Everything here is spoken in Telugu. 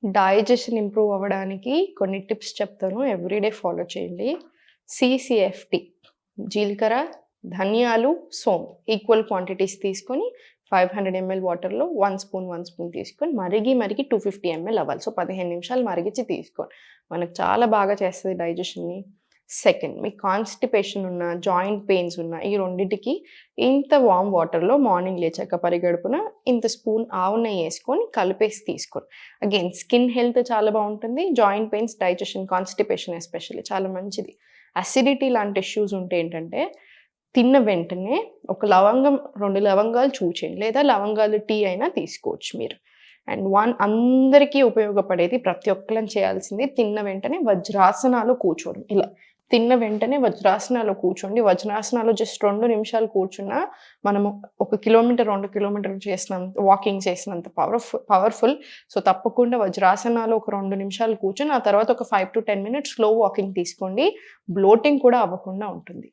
డైజెషన్ ఇంప్రూవ్ అవ్వడానికి కొన్ని టిప్స్ చెప్తాను. ఎవ్రీడే ఫాలో చేయండి. సీసీఎఫ్టీ జీలకర్ర, ధనియాలు, సోంపు ఈక్వల్ క్వాంటిటీస్ తీసుకొని 500 ఎంఎల్ వాటర్‌లో 1 స్పూన్, 1 స్పూన్ తీసుకొని మరిగి 250 ఎంఎల్ అవ్వాలి. సో, 15 నిమిషాలు మరిగించి తీసుకోండి. మనకు చాలా బాగా చేస్తది డైజెషన్‌ని. సెకండ్, మీకు కాన్‌స్టిపేషన్ ఉన్న, జాయింట్ పెయిన్స్ ఉన్న ఈ రెండిటికి ఇంత వార్మ్ వాటర్‌లో మార్నింగ్ లేచాక పరిగడుపున ఇంత స్పూన్ ఆవు నెయ్యేసుకొని కలిపేసి తీసుకోండి. అగైన్ స్కిన్ హెల్త్ చాలా బావుంటుంది. Joint pains, digestion, constipation especially చాలా మంచిది. అసిడిటీ లాంటి ఇష్యూస్ ఉంటే ఏంటంటే, తిన్న వెంటనే ఒక లవంగం, 2 లవంగాలు చూచేయండి. లేదా లవంగాలు టీ అయినా తీసుకోవచ్చు మీరు. అండ్ అందరికీ ఉపయోగపడేది, ప్రతి ఒక్కళ్ళం చేయాల్సింది, తిన్న వెంటనే వజ్రాసనాలు కూర్చోవడం. ఇలా తిన్న వెంటనే వజ్రాసనాలో కూర్చోండి. వజ్రాసనాలో జస్ట్ 2 నిమిషాలు కూర్చున్నా మనము 1 కిలోమీటర్, 2 కిలోమీటర్లు చేసినంత వాకింగ్ చేసినంత పవర్‌ఫుల్. సో, తప్పకుండా వజ్రాసనాలో ఒక 2 నిమిషాలు కూర్చొని, ఆ తర్వాత ఒక 5-10 మినిట్స్ స్లో వాకింగ్ తీసుకోండి. బ్లోటింగ్ కూడా అవ్వకుండా ఉంటుంది.